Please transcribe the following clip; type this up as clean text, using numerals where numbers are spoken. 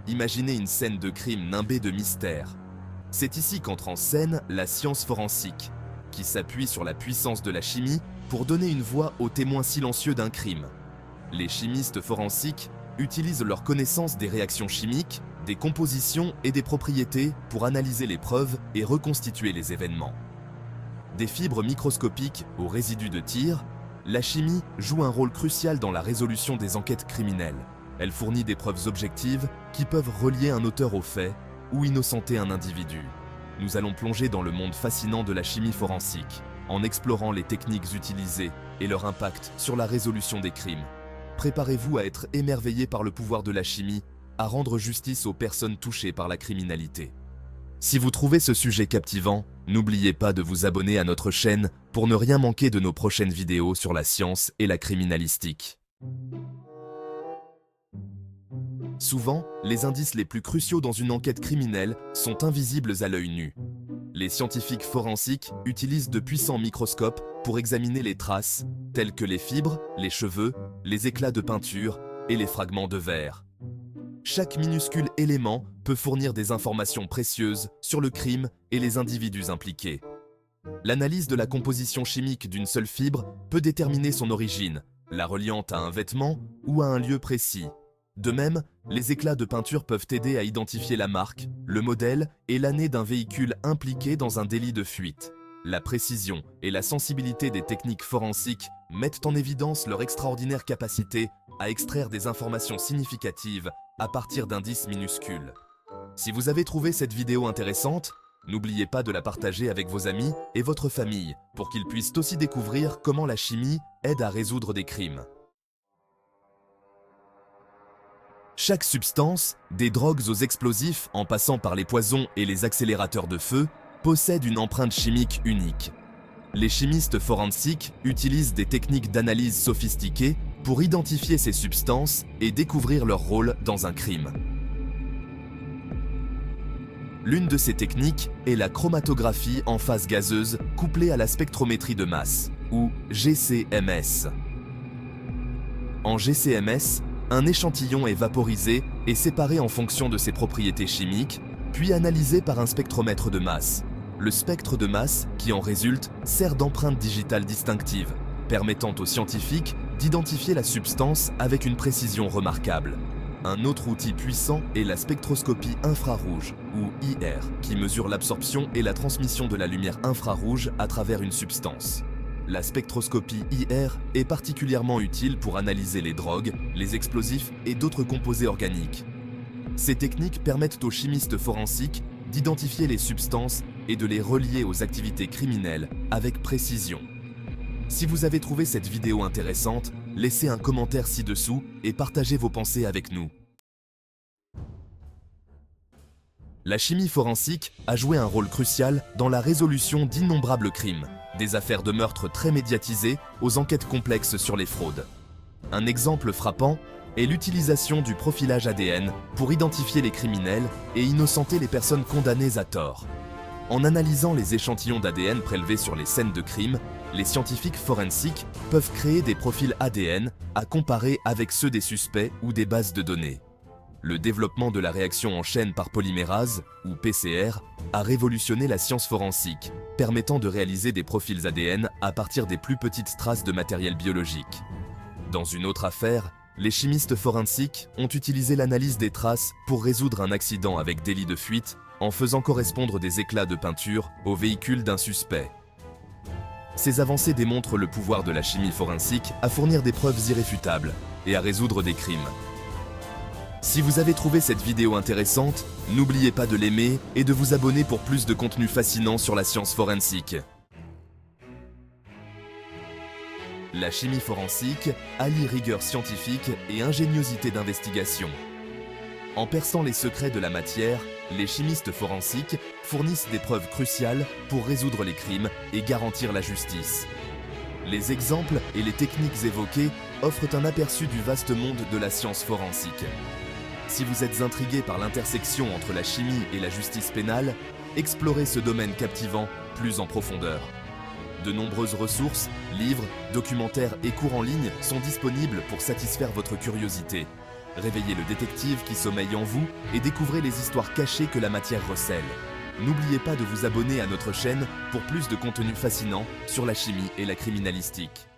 Imaginez une scène de crime nimbée de mystère. C'est ici qu'entre en scène la science forensique, qui s'appuie sur la puissance de la chimie pour donner une voix aux témoins silencieux d'un crime. Les chimistes forensiques utilisent leur connaissance des réactions chimiques, des compositions et des propriétés pour analyser les preuves et reconstituer les événements. Des fibres microscopiques aux résidus de tir, la chimie joue un rôle crucial dans la résolution des enquêtes criminelles. Elle fournit des preuves objectives qui peuvent relier un auteur au fait ou innocenter un individu. Nous allons plonger dans le monde fascinant de la chimie forensique, en explorant les techniques utilisées et leur impact sur la résolution des crimes. Préparez-vous à être émerveillé par le pouvoir de la chimie, à rendre justice aux personnes touchées par la criminalité. Si vous trouvez ce sujet captivant, n'oubliez pas de vous abonner à notre chaîne pour ne rien manquer de nos prochaines vidéos sur la science et la criminalistique. Souvent, les indices les plus cruciaux dans une enquête criminelle sont invisibles à l'œil nu. Les scientifiques forensiques utilisent de puissants microscopes pour examiner les traces, telles que les fibres, les cheveux, les éclats de peinture et les fragments de verre. Chaque minuscule élément peut fournir des informations précieuses sur le crime et les individus impliqués. L'analyse de la composition chimique d'une seule fibre peut déterminer son origine, la reliant à un vêtement ou à un lieu précis. De même, les éclats de peinture peuvent aider à identifier la marque, le modèle et l'année d'un véhicule impliqué dans un délit de fuite. La précision et la sensibilité des techniques forensiques mettent en évidence leur extraordinaire capacité à extraire des informations significatives à partir d'indices minuscules. Si vous avez trouvé cette vidéo intéressante, n'oubliez pas de la partager avec vos amis et votre famille pour qu'ils puissent aussi découvrir comment la chimie aide à résoudre des crimes. Chaque substance, des drogues aux explosifs en passant par les poisons et les accélérateurs de feu, possède une empreinte chimique unique. Les chimistes forensiques utilisent des techniques d'analyse sophistiquées pour identifier ces substances et découvrir leur rôle dans un crime. L'une de ces techniques est la chromatographie en phase gazeuse couplée à la spectrométrie de masse, ou GCMS. En GCMS, un échantillon est vaporisé et séparé en fonction de ses propriétés chimiques, puis analysé par un spectromètre de masse. Le spectre de masse qui en résulte sert d'empreinte digitale distinctive, permettant aux scientifiques d'identifier la substance avec une précision remarquable. Un autre outil puissant est la spectroscopie infrarouge, ou IR, qui mesure l'absorption et la transmission de la lumière infrarouge à travers une substance. La spectroscopie IR est particulièrement utile pour analyser les drogues, les explosifs et d'autres composés organiques. Ces techniques permettent aux chimistes forensiques d'identifier les substances et de les relier aux activités criminelles avec précision. Si vous avez trouvé cette vidéo intéressante, laissez un commentaire ci-dessous et partagez vos pensées avec nous. La chimie forensique a joué un rôle crucial dans la résolution d'innombrables crimes, des affaires de meurtre très médiatisées aux enquêtes complexes sur les fraudes. Un exemple frappant est l'utilisation du profilage ADN pour identifier les criminels et innocenter les personnes condamnées à tort. En analysant les échantillons d'ADN prélevés sur les scènes de crime, les scientifiques forensiques peuvent créer des profils ADN à comparer avec ceux des suspects ou des bases de données. Le développement de la réaction en chaîne par polymérase, ou PCR, a révolutionné la science forensique, permettant de réaliser des profils ADN à partir des plus petites traces de matériel biologique. Dans une autre affaire, les chimistes forensiques ont utilisé l'analyse des traces pour résoudre un accident avec délit de fuite en faisant correspondre des éclats de peinture au véhicule d'un suspect. Ces avancées démontrent le pouvoir de la chimie forensique à fournir des preuves irréfutables et à résoudre des crimes. Si vous avez trouvé cette vidéo intéressante, n'oubliez pas de l'aimer et de vous abonner pour plus de contenu fascinant sur la science forensique. La chimie forensique allie rigueur scientifique et ingéniosité d'investigation. En perçant les secrets de la matière, les chimistes forensiques fournissent des preuves cruciales pour résoudre les crimes et garantir la justice. Les exemples et les techniques évoquées offrent un aperçu du vaste monde de la science forensique. Si vous êtes intrigué par l'intersection entre la chimie et la justice pénale, explorez ce domaine captivant plus en profondeur. De nombreuses ressources, livres, documentaires et cours en ligne sont disponibles pour satisfaire votre curiosité. Réveillez le détective qui sommeille en vous et découvrez les histoires cachées que la matière recèle. N'oubliez pas de vous abonner à notre chaîne pour plus de contenu fascinant sur la chimie et la criminalistique.